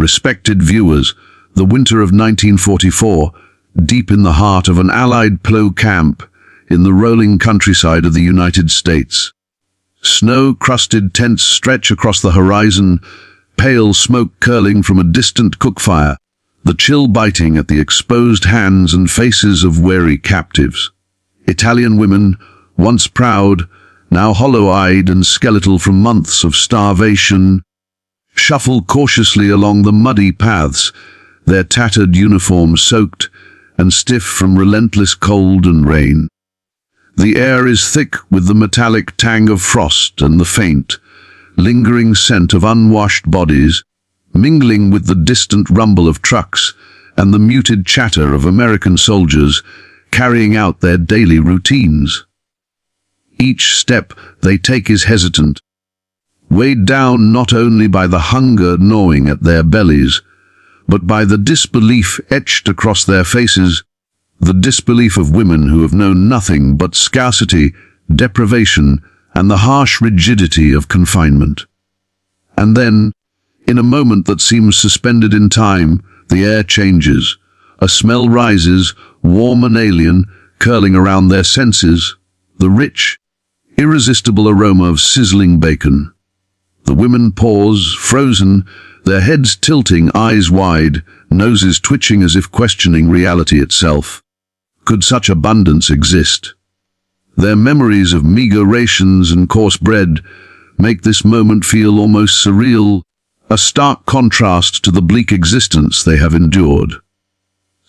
Respected viewers, the winter of 1944, deep in the heart of an Allied POW camp in the rolling countryside of the United States. Snow-crusted tents stretch across the horizon, pale smoke curling from a distant cook fire, the chill biting at the exposed hands and faces of weary captives. Italian women, once proud, now hollow-eyed and skeletal from months of starvation, shuffle cautiously along the muddy paths, their tattered uniforms soaked and stiff from relentless cold and rain. The air is thick with the metallic tang of frost and the faint, lingering scent of unwashed bodies, mingling with the distant rumble of trucks and the muted chatter of American soldiers carrying out their daily routines. Each step they take is hesitant, weighed down not only by the hunger gnawing at their bellies, but by the disbelief etched across their faces, the disbelief of women who have known nothing but scarcity, deprivation, and the harsh rigidity of confinement. And then, in a moment that seems suspended in time, the air changes. A smell rises, warm and alien, curling around their senses, the rich, irresistible aroma of sizzling bacon. The women pause, frozen, their heads tilting, eyes wide, noses twitching as if questioning reality itself. Could such abundance exist? Their memories of meager rations and coarse bread make this moment feel almost surreal, a stark contrast to the bleak existence they have endured.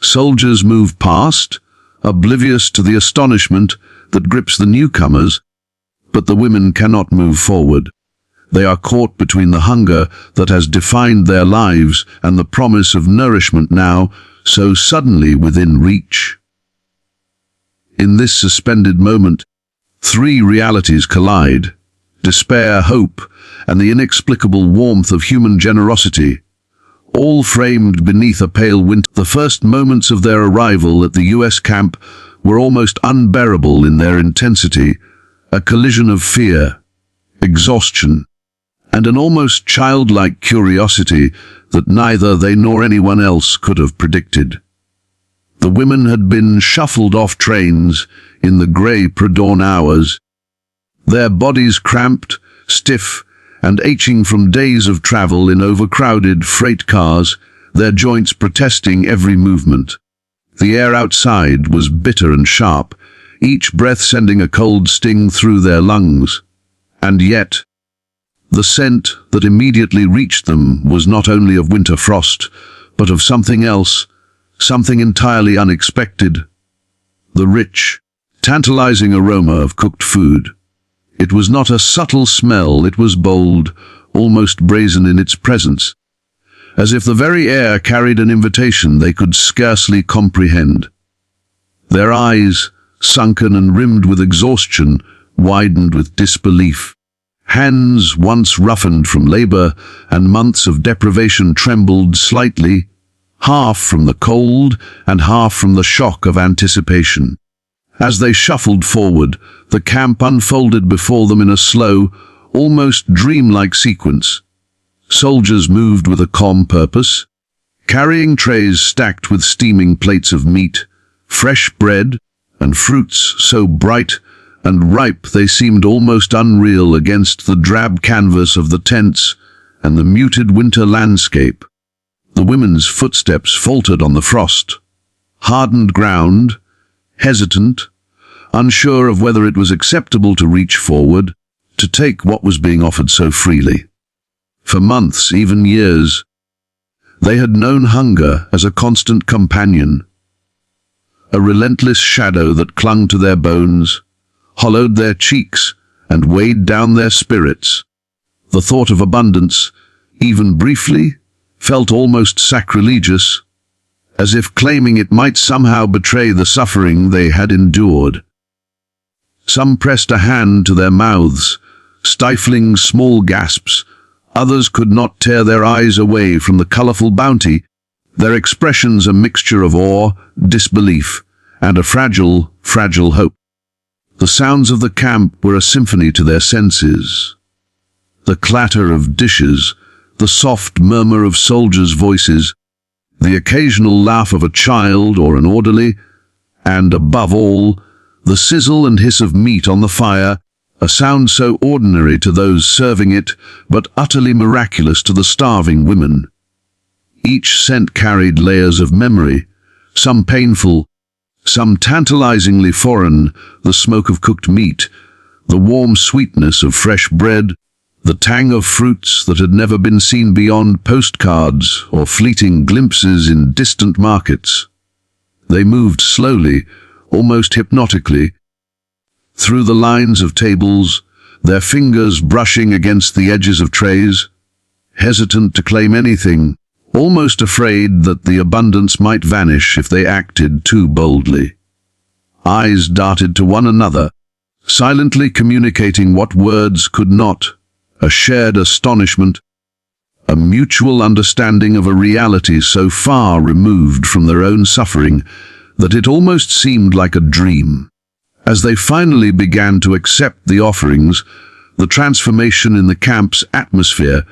Soldiers move past, oblivious to the astonishment that grips the newcomers, but the women cannot move forward. They are caught between the hunger that has defined their lives and the promise of nourishment now so suddenly within reach. In this suspended moment, three realities collide: despair, hope, and the inexplicable warmth of human generosity, all framed beneath a pale winter. The first moments of their arrival at the U.S. camp were almost unbearable in their intensity, a collision of fear, exhaustion, and an almost childlike curiosity that neither they nor anyone else could have predicted. The women had been shuffled off trains in the grey pre-dawn hours, their bodies cramped, stiff, and aching from days of travel in overcrowded freight cars, their joints protesting every movement. The air outside was bitter and sharp, each breath sending a cold sting through their lungs. And yet, the scent that immediately reached them was not only of winter frost, but of something else, something entirely unexpected: the rich, tantalizing aroma of cooked food. It was not a subtle smell, it was bold, almost brazen in its presence, as if the very air carried an invitation they could scarcely comprehend. Their eyes, sunken and rimmed with exhaustion, widened with disbelief. Hands, once roughened from labor and months of deprivation, trembled slightly, half from the cold and half from the shock of anticipation. As they shuffled forward, the camp unfolded before them in a slow, almost dreamlike sequence. Soldiers moved with a calm purpose, carrying trays stacked with steaming plates of meat, fresh bread, and fruits so bright and ripe they seemed almost unreal against the drab canvas of the tents and the muted winter landscape. The women's footsteps faltered on the frost, hardened ground, hesitant, unsure of whether it was acceptable to reach forward, to take what was being offered so freely. For months, even years, they had known hunger as a constant companion, a relentless shadow that clung to their bones, hollowed their cheeks, and weighed down their spirits. The thought of abundance, even briefly, felt almost sacrilegious, as if claiming it might somehow betray the suffering they had endured. Some pressed a hand to their mouths, stifling small gasps. Others could not tear their eyes away from the colorful bounty, their expressions a mixture of awe, disbelief, and a fragile, fragile hope. The sounds of the camp were a symphony to their senses. The clatter of dishes, the soft murmur of soldiers' voices, the occasional laugh of a child or an orderly, and, above all, the sizzle and hiss of meat on the fire, a sound so ordinary to those serving it, but utterly miraculous to the starving women. Each scent carried layers of memory, some painful, some tantalizingly foreign: the smoke of cooked meat, the warm sweetness of fresh bread, the tang of fruits that had never been seen beyond postcards or fleeting glimpses in distant markets. They moved slowly, almost hypnotically, through the lines of tables, their fingers brushing against the edges of trays, hesitant to claim anything, almost afraid that the abundance might vanish if they acted too boldly. Eyes darted to one another, silently communicating what words could not: a shared astonishment, a mutual understanding of a reality so far removed from their own suffering that it almost seemed like a dream. As they finally began to accept the offerings, the transformation in the camp's atmosphere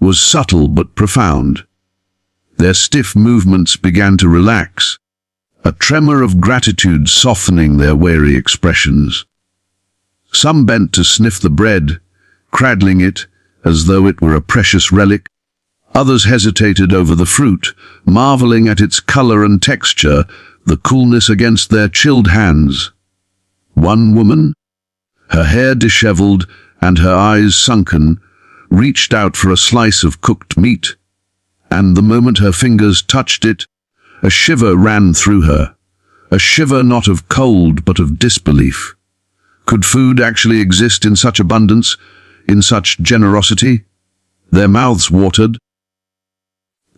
was subtle but profound. Their stiff movements began to relax, a tremor of gratitude softening their weary expressions. Some bent to sniff the bread, cradling it as though it were a precious relic. Others hesitated over the fruit, marveling at its color and texture, the coolness against their chilled hands. One woman, her hair disheveled and her eyes sunken, reached out for a slice of cooked meat, and the moment her fingers touched it, a shiver ran through her, a shiver not of cold but of disbelief. Could food actually exist in such abundance, in such generosity? Their mouths watered,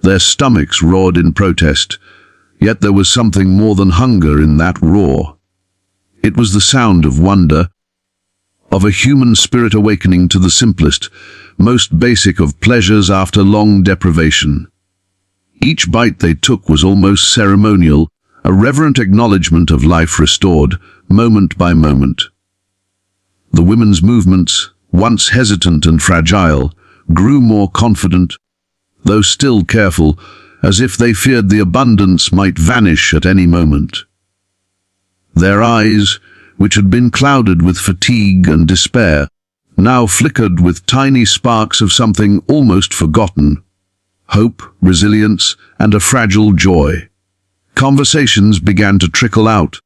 their stomachs roared in protest, yet there was something more than hunger in that roar. It was the sound of wonder, of a human spirit awakening to the simplest, most basic of pleasures after long deprivation. Each bite they took was almost ceremonial, a reverent acknowledgment of life restored, moment by moment. The women's movements, once hesitant and fragile, grew more confident, though still careful, as if they feared the abundance might vanish at any moment. Their eyes, which had been clouded with fatigue and despair, now flickered with tiny sparks of something almost forgotten: hope, resilience, and a fragile joy. Conversations began to trickle out,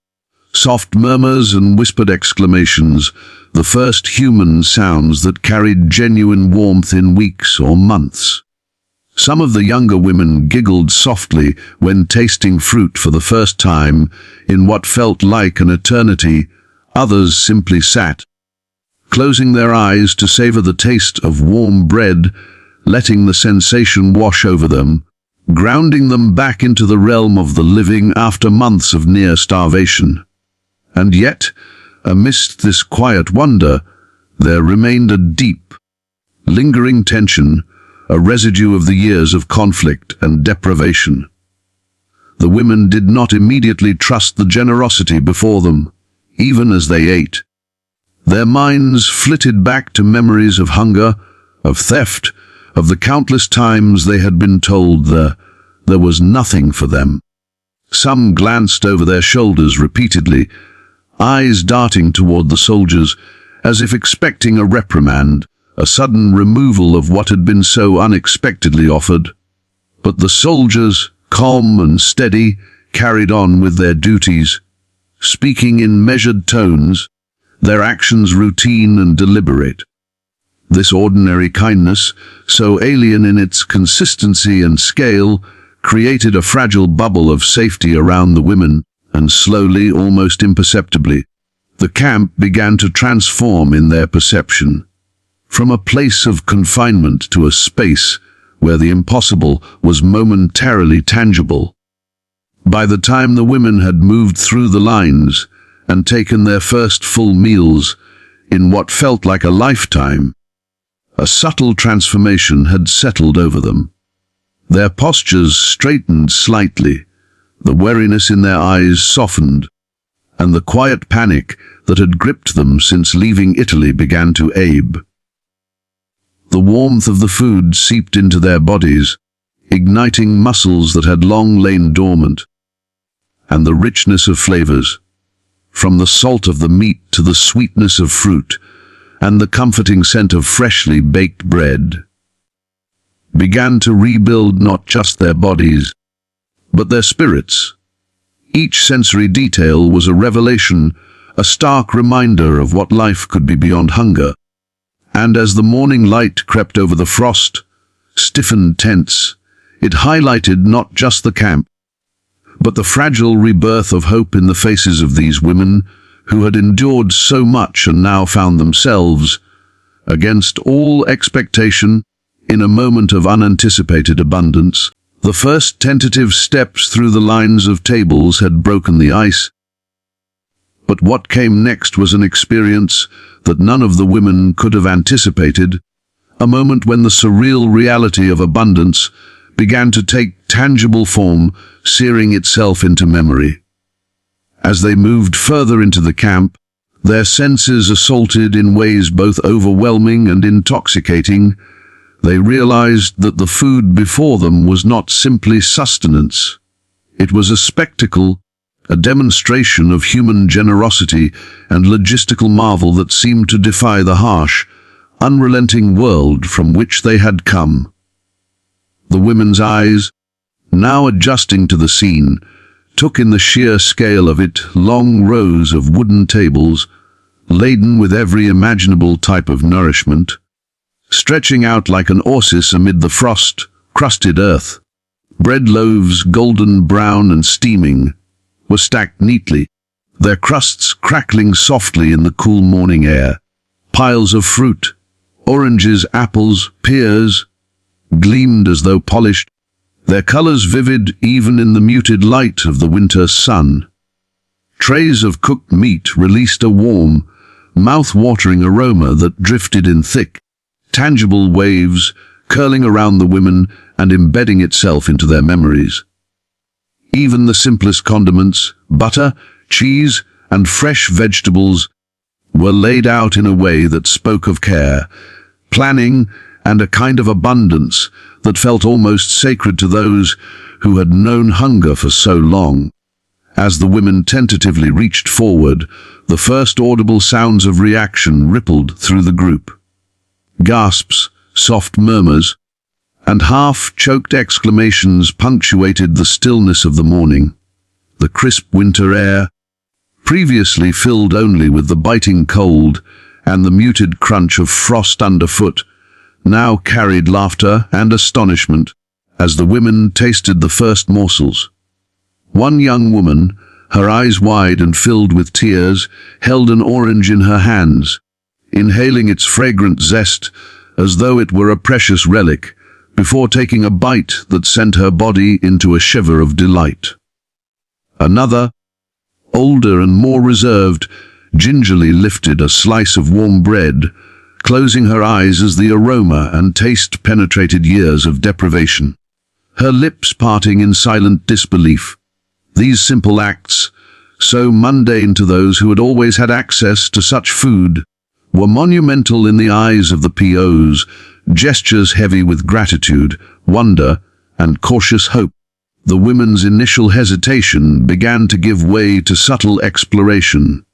soft murmurs and whispered exclamations, the first human sounds that carried genuine warmth in weeks or months. Some of the younger women giggled softly when tasting fruit for the first time in what felt like an eternity. Others simply sat, closing their eyes to savor the taste of warm bread, letting the sensation wash over them, grounding them back into the realm of the living after months of near starvation. And yet, amidst this quiet wonder, there remained a deep, lingering tension, a residue of the years of conflict and deprivation. The women did not immediately trust the generosity before them, even as they ate. Their minds flitted back to memories of hunger, of theft, of the countless times they had been told there was nothing for them. Some glanced over their shoulders repeatedly, eyes darting toward the soldiers, as if expecting a reprimand, a sudden removal of what had been so unexpectedly offered. But the soldiers, calm and steady, carried on with their duties, speaking in measured tones, their actions routine and deliberate. This ordinary kindness, so alien in its consistency and scale, created a fragile bubble of safety around the women, and slowly, almost imperceptibly, the camp began to transform in their perception, from a place of confinement to a space where the impossible was momentarily tangible. By the time the women had moved through the lines and taken their first full meals in what felt like a lifetime, a subtle transformation had settled over them. Their postures straightened slightly, the wariness in their eyes softened, and the quiet panic that had gripped them since leaving Italy began to ebb. The warmth of the food seeped into their bodies, igniting muscles that had long lain dormant. And the richness of flavors, from the salt of the meat to the sweetness of fruit, and the comforting scent of freshly baked bread, began to rebuild not just their bodies, but their spirits. Each sensory detail was a revelation, a stark reminder of what life could be beyond hunger. And as the morning light crept over the frost-stiffened tents, it highlighted not just the camp, but the fragile rebirth of hope in the faces of these women who had endured so much and now found themselves, against all expectation, in a moment of unanticipated abundance. The first tentative steps through the lines of tables had broken the ice, but what came next was an experience that none of the women could have anticipated, a moment when the surreal reality of abundance began to take tangible form, searing itself into memory. As they moved further into the camp, their senses assaulted in ways both overwhelming and intoxicating. They realized that the food before them was not simply sustenance. It was a spectacle, a demonstration of human generosity and logistical marvel that seemed to defy the harsh, unrelenting world from which they had come. The women's eyes, now adjusting to the scene, took in the sheer scale of it. Long rows of wooden tables, laden with every imaginable type of nourishment, stretching out like an oasis amid the frost-crusted earth. Bread loaves, golden brown and steaming, were stacked neatly, their crusts crackling softly in the cool morning air. Piles of fruit, oranges, apples, pears, gleamed as though polished, their colors vivid even in the muted light of the winter sun. Trays of cooked meat released a warm, mouth-watering aroma that drifted in thick, tangible waves, curling around the women and embedding itself into their memories. Even the simplest condiments, butter, cheese, and fresh vegetables, were laid out in a way that spoke of care, planning, and a kind of abundance that felt almost sacred to those who had known hunger for so long. As the women tentatively reached forward, the first audible sounds of reaction rippled through the group. Gasps, soft murmurs, and half-choked exclamations punctuated the stillness of the morning. The crisp winter air, previously filled only with the biting cold and the muted crunch of frost underfoot, now carried laughter and astonishment as the women tasted the first morsels. One young woman, her eyes wide and filled with tears, held an orange in her hands, inhaling its fragrant zest as though it were a precious relic, before taking a bite that sent her body into a shiver of delight. Another, older and more reserved, gingerly lifted a slice of warm bread, closing her eyes as the aroma and taste penetrated years of deprivation, her lips parting in silent disbelief. These simple acts, so mundane to those who had always had access to such food, were monumental in the eyes of the POWs, gestures heavy with gratitude, wonder, and cautious hope. The women's initial hesitation began to give way to subtle exploration.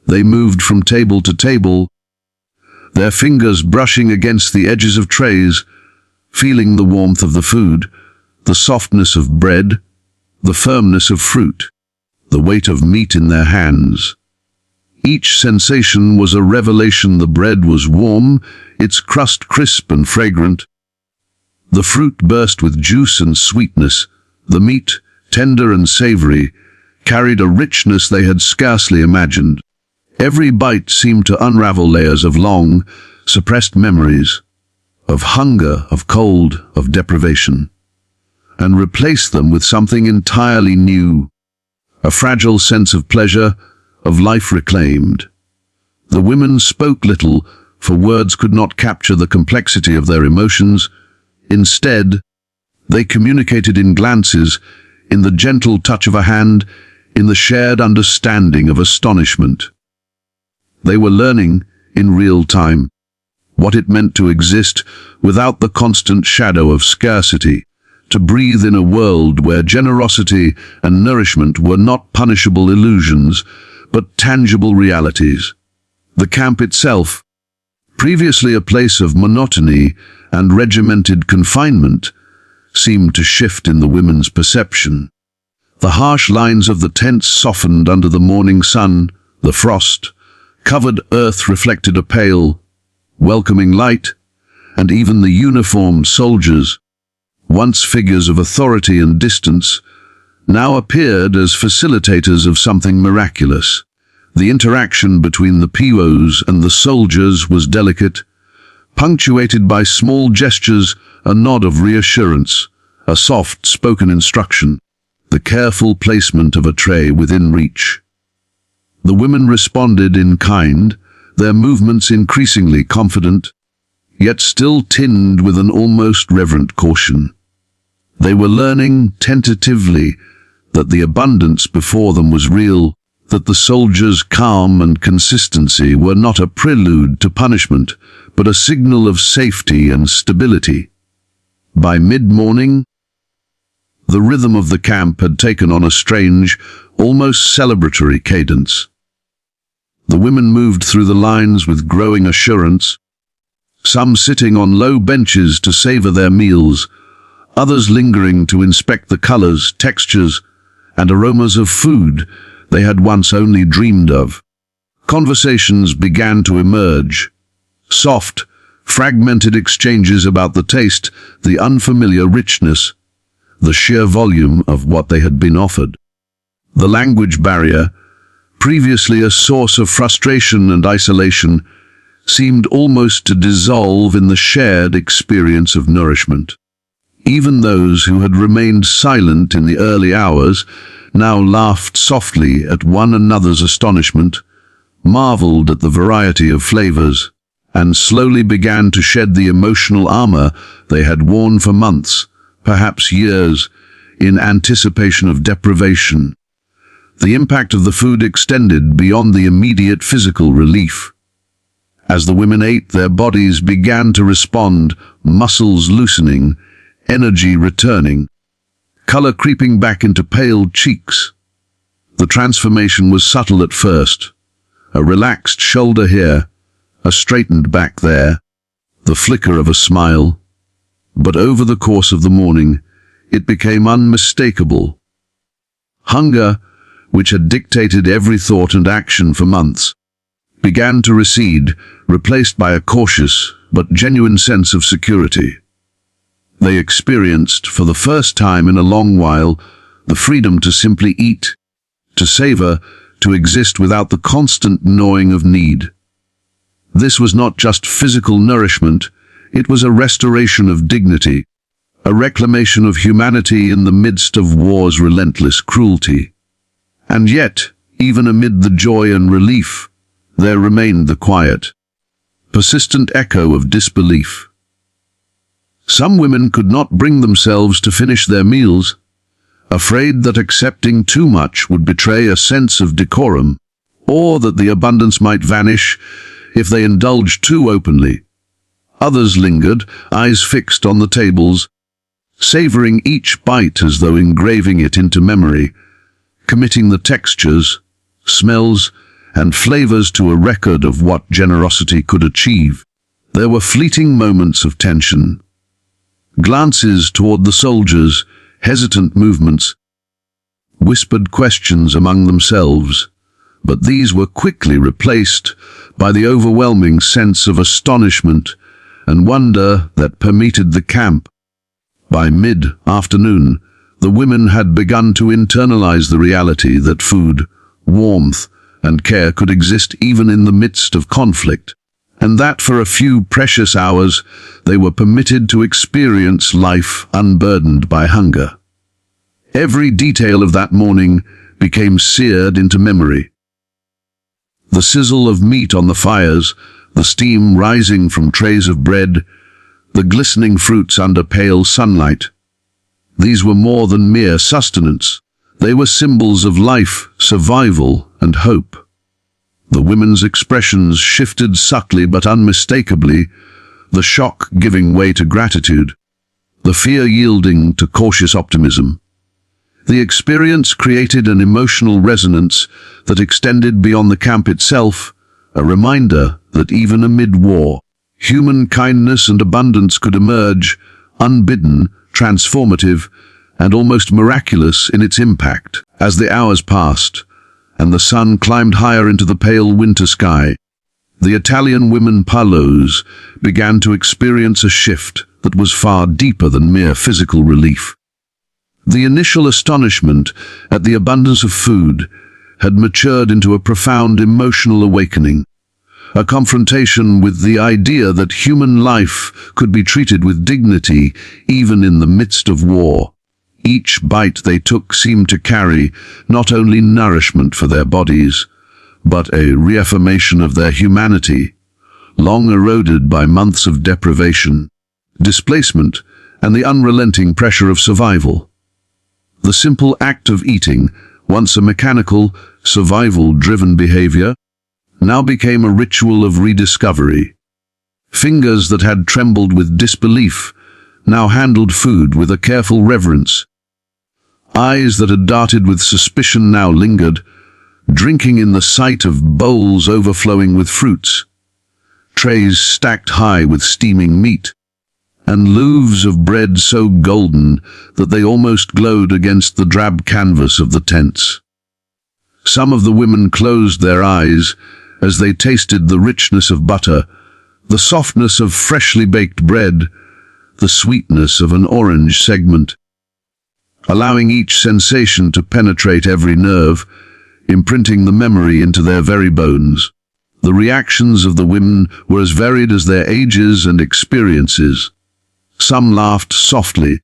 They moved from table to table, their fingers brushing against the edges of trays, feeling the warmth of the food, the softness of bread, the firmness of fruit, the weight of meat in their hands. Each sensation was a revelation. The bread was warm, its crust crisp and fragrant. The fruit burst with juice and sweetness. The meat, tender and savory, carried a richness they had scarcely imagined. Every bite seemed to unravel layers of long, suppressed memories, of hunger, of cold, of deprivation, and replace them with something entirely new, a fragile sense of pleasure, of life reclaimed. The women spoke little, for words could not capture the complexity of their emotions. Instead, they communicated in glances, in the gentle touch of a hand, in the shared understanding of astonishment. They were learning, in real time, what it meant to exist without the constant shadow of scarcity, to breathe in a world where generosity and nourishment were not punishable illusions, but tangible realities. The camp itself, previously a place of monotony and regimented confinement, seemed to shift in the women's perception. The harsh lines of the tents softened under the morning sun, the frost-covered earth reflected a pale, welcoming light, and even the uniformed soldiers, once figures of authority and distance, now appeared as facilitators of something miraculous. The interaction between the POWs and the soldiers was delicate, punctuated by small gestures, a nod of reassurance, a soft spoken instruction, the careful placement of a tray within reach. The women responded in kind, their movements increasingly confident, yet still tinged with an almost reverent caution. They were learning, tentatively, that the abundance before them was real, that the soldiers' calm and consistency were not a prelude to punishment, but a signal of safety and stability. By mid-morning, the rhythm of the camp had taken on a strange, almost celebratory cadence. The women moved through the lines with growing assurance, some sitting on low benches to savor their meals, others lingering to inspect the colors, textures, and aromas of food they had once only dreamed of. Conversations began to emerge. Soft, fragmented exchanges about the taste, the unfamiliar richness, the sheer volume of what they had been offered. The language barrier, previously a source of frustration and isolation, seemed almost to dissolve in the shared experience of nourishment. Even those who had remained silent in the early hours now laughed softly at one another's astonishment, marveled at the variety of flavors, and slowly began to shed the emotional armor they had worn for months, perhaps years, in anticipation of deprivation. The impact of the food extended beyond the immediate physical relief. As the women ate, their bodies began to respond, muscles loosening, energy returning, color creeping back into pale cheeks. The transformation was subtle at first. A relaxed shoulder here, a straightened back there, the flicker of a smile. But over the course of the morning, it became unmistakable. Hunger, which had dictated every thought and action for months, began to recede, replaced by a cautious but genuine sense of security. They experienced, for the first time in a long while, the freedom to simply eat, to savor, to exist without the constant gnawing of need. This was not just physical nourishment, it was a restoration of dignity, a reclamation of humanity in the midst of war's relentless cruelty. And yet, even amid the joy and relief, there remained the quiet, persistent echo of disbelief. Some women could not bring themselves to finish their meals, afraid that accepting too much would betray a sense of decorum, or that the abundance might vanish if they indulged too openly. Others lingered, eyes fixed on the tables, savoring each bite as though engraving it into memory, committing the textures, smells, and flavors to a record of what generosity could achieve. There were fleeting moments of tension, glances toward the soldiers, hesitant movements, whispered questions among themselves, but these were quickly replaced by the overwhelming sense of astonishment and wonder that permeated the camp. By mid-afternoon, the women had begun to internalize the reality that food, warmth, and care could exist even in the midst of conflict, and that for a few precious hours they were permitted to experience life unburdened by hunger. Every detail of that morning became seared into memory. The sizzle of meat on the fires, the steam rising from trays of bread, the glistening fruits under pale sunlight. These were more than mere sustenance. They were symbols of life, survival, and hope. The women's expressions shifted subtly but unmistakably, the shock giving way to gratitude, the fear yielding to cautious optimism. The experience created an emotional resonance that extended beyond the camp itself, a reminder that even amid war, human kindness and abundance could emerge, unbidden, transformative, and almost miraculous in its impact. As the hours passed, and the sun climbed higher into the pale winter sky, the Italian women POWs began to experience a shift that was far deeper than mere physical relief. The initial astonishment at the abundance of food had matured into a profound emotional awakening, a confrontation with the idea that human life could be treated with dignity even in the midst of war. Each bite they took seemed to carry not only nourishment for their bodies, but a reaffirmation of their humanity, long eroded by months of deprivation, displacement, and the unrelenting pressure of survival. The simple act of eating, once a mechanical, survival-driven behavior, now became a ritual of rediscovery. Fingers that had trembled with disbelief now handled food with a careful reverence. Eyes that had darted with suspicion now lingered, drinking in the sight of bowls overflowing with fruits, trays stacked high with steaming meat, and loaves of bread so golden that they almost glowed against the drab canvas of the tents. Some of the women closed their eyes as they tasted the richness of butter, the softness of freshly baked bread, the sweetness of an orange segment, allowing each sensation to penetrate every nerve, imprinting the memory into their very bones. The reactions of the women were as varied as their ages and experiences. Some laughed softly,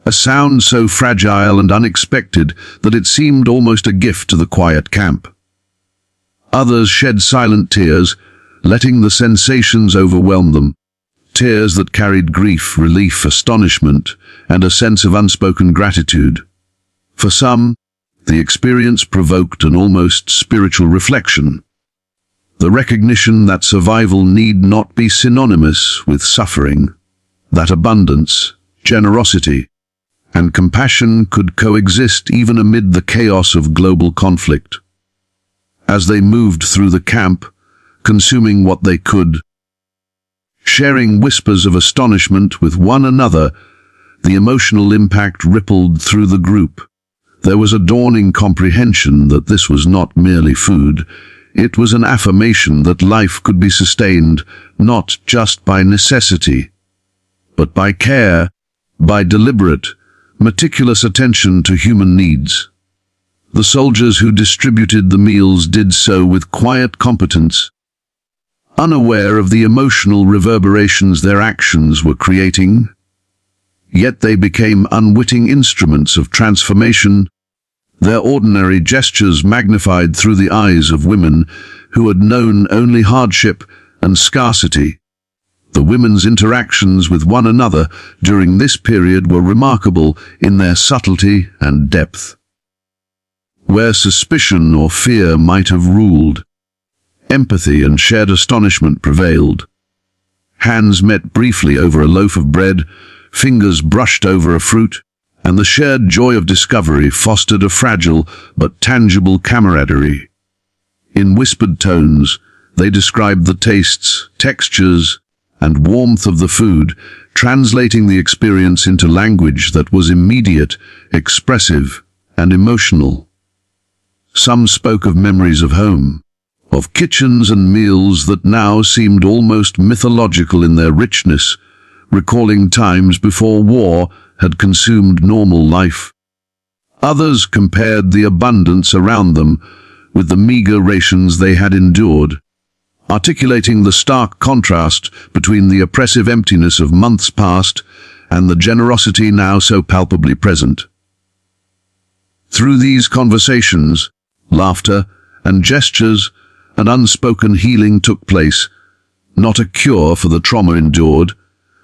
a sound so fragile and unexpected that it seemed almost a gift to the quiet camp. Others shed silent tears, letting the sensations overwhelm them, tears that carried grief, relief, astonishment, and a sense of unspoken gratitude. For some, the experience provoked an almost spiritual reflection, the recognition that survival need not be synonymous with suffering, that abundance, generosity, and compassion could coexist even amid the chaos of global conflict. As they moved through the camp, consuming what they could, sharing whispers of astonishment with one another, the emotional impact rippled through the group. There was a dawning comprehension that this was not merely food. It was an affirmation that life could be sustained not just by necessity, but by care, by deliberate, meticulous attention to human needs. The soldiers who distributed the meals did so with quiet competence, unaware of the emotional reverberations their actions were creating. Yet they became unwitting instruments of transformation, their ordinary gestures magnified through the eyes of women who had known only hardship and scarcity. The women's interactions with one another during this period were remarkable in their subtlety and depth. Where suspicion or fear might have ruled, empathy and shared astonishment prevailed. Hands met briefly over a loaf of bread, fingers brushed over a fruit, and the shared joy of discovery fostered a fragile but tangible camaraderie. In whispered tones, they described the tastes, textures, and warmth of the food, translating the experience into language that was immediate, expressive, and emotional. Some spoke of memories of home, of kitchens and meals that now seemed almost mythological in their richness, recalling times before war had consumed normal life. Others compared the abundance around them with the meager rations they had endured, articulating the stark contrast between the oppressive emptiness of months past and the generosity now so palpably present. Through these conversations, laughter and gestures, an unspoken healing took place, not a cure for the trauma endured,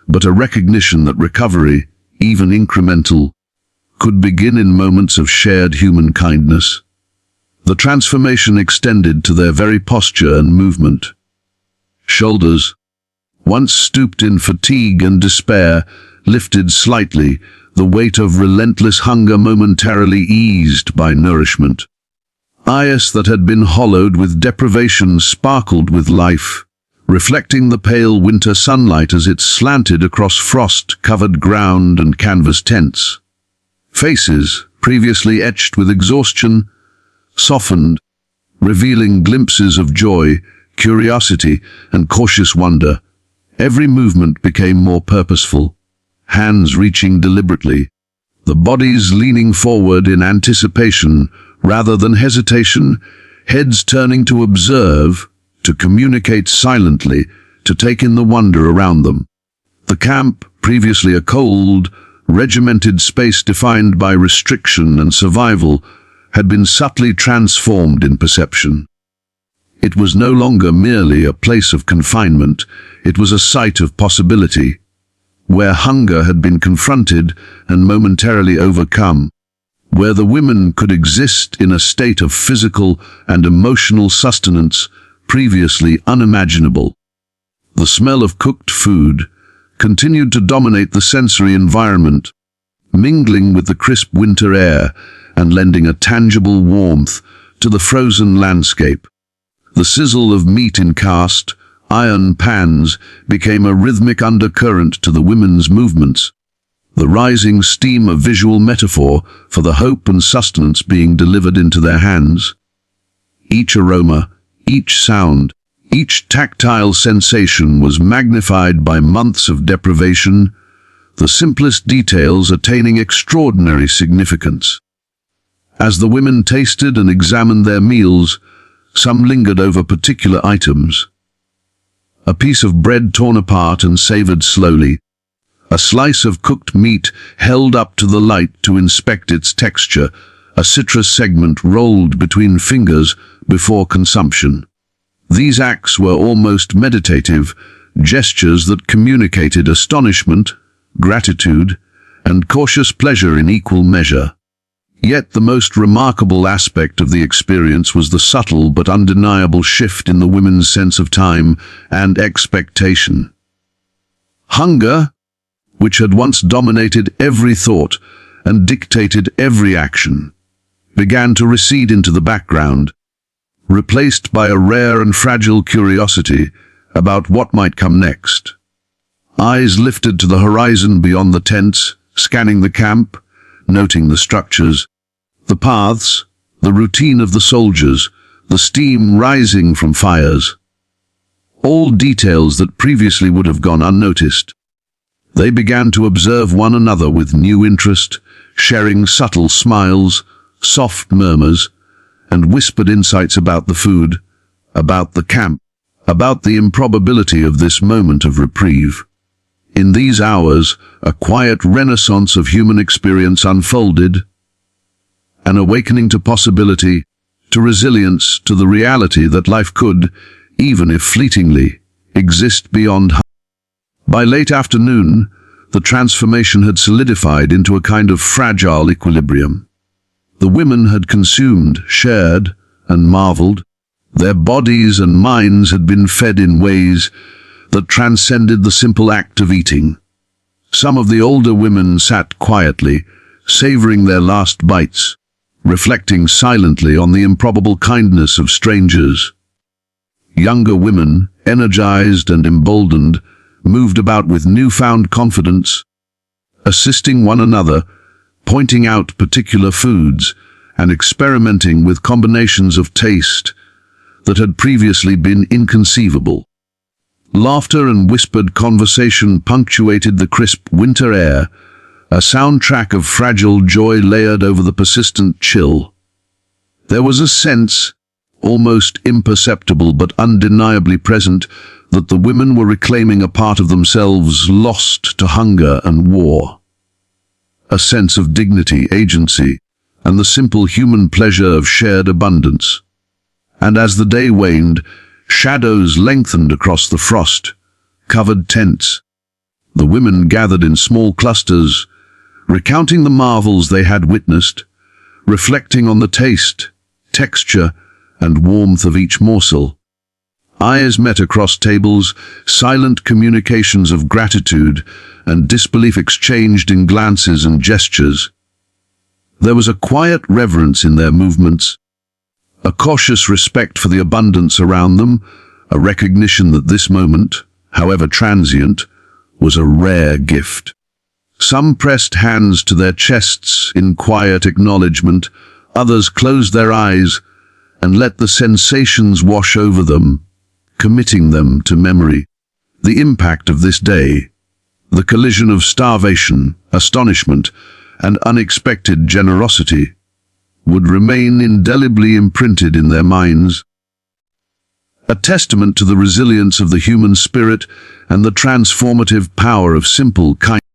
but a recognition that recovery, even incremental, could begin in moments of shared human kindness. The transformation extended to their very posture and movement. Shoulders, once stooped in fatigue and despair, lifted slightly, the weight of relentless hunger momentarily eased by nourishment. Eyes that had been hollowed with deprivation sparkled with life, reflecting the pale winter sunlight as it slanted across frost-covered ground and canvas tents. Faces, previously etched with exhaustion, softened, revealing glimpses of joy, curiosity, and cautious wonder. Every movement became more purposeful, hands reaching deliberately, the bodies leaning forward in anticipation rather than hesitation, heads turning to observe, to communicate silently, to take in the wonder around them. The camp, previously a cold, regimented space defined by restriction and survival, had been subtly transformed in perception. It was no longer merely a place of confinement, it was a site of possibility, where hunger had been confronted and momentarily overcome, where the women could exist in a state of physical and emotional sustenance previously unimaginable. The smell of cooked food continued to dominate the sensory environment, mingling with the crisp winter air and lending a tangible warmth to the frozen landscape. The sizzle of meat in cast iron pans became a rhythmic undercurrent to the women's movements, the rising steam a visual metaphor for the hope and sustenance being delivered into their hands. Each aroma, each sound, each tactile sensation was magnified by months of deprivation, the simplest details attaining extraordinary significance. As the women tasted and examined their meals, some lingered over particular items. A piece of bread torn apart and savored slowly, a slice of cooked meat held up to the light to inspect its texture, a citrus segment rolled between fingers before consumption. These acts were almost meditative, gestures that communicated astonishment, gratitude, and cautious pleasure in equal measure. Yet the most remarkable aspect of the experience was the subtle but undeniable shift in the women's sense of time and expectation. Hunger, which had once dominated every thought and dictated every action, began to recede into the background, replaced by a rare and fragile curiosity about what might come next. Eyes lifted to the horizon beyond the tents, scanning the camp, noting the structures, the paths, the routine of the soldiers, the steam rising from fires. All details that previously would have gone unnoticed. They began to observe one another with new interest, sharing subtle smiles, soft murmurs, and whispered insights about the food, about the camp, about the improbability of this moment of reprieve. In these hours, a quiet renaissance of human experience unfolded, an awakening to possibility, to resilience, to the reality that life could, even if fleetingly, exist beyond. By late afternoon, the transformation had solidified into a kind of fragile equilibrium. The women had consumed, shared, and marveled. Their bodies and minds had been fed in ways that transcended the simple act of eating. Some of the older women sat quietly, savoring their last bites, reflecting silently on the improbable kindness of strangers. Younger women, energized and emboldened, moved about with newfound confidence, assisting one another, pointing out particular foods, and experimenting with combinations of taste that had previously been inconceivable. Laughter and whispered conversation punctuated the crisp winter air, a soundtrack of fragile joy layered over the persistent chill. There was a sense, almost imperceptible but undeniably present, that the women were reclaiming a part of themselves lost to hunger and war. A sense of dignity, agency, and the simple human pleasure of shared abundance. And as the day waned, shadows lengthened across the frost-covered tents. The women gathered in small clusters, recounting the marvels they had witnessed, reflecting on the taste, texture, and warmth of each morsel. Eyes met across tables, silent communications of gratitude and disbelief exchanged in glances and gestures. There was a quiet reverence in their movements, a cautious respect for the abundance around them, a recognition that this moment, however transient, was a rare gift. Some pressed hands to their chests in quiet acknowledgment, others closed their eyes and let the sensations wash over them, committing them to memory. The impact of this day, the collision of starvation, astonishment, and unexpected generosity, would remain indelibly imprinted in their minds. A testament to the resilience of the human spirit and the transformative power of simple kindness.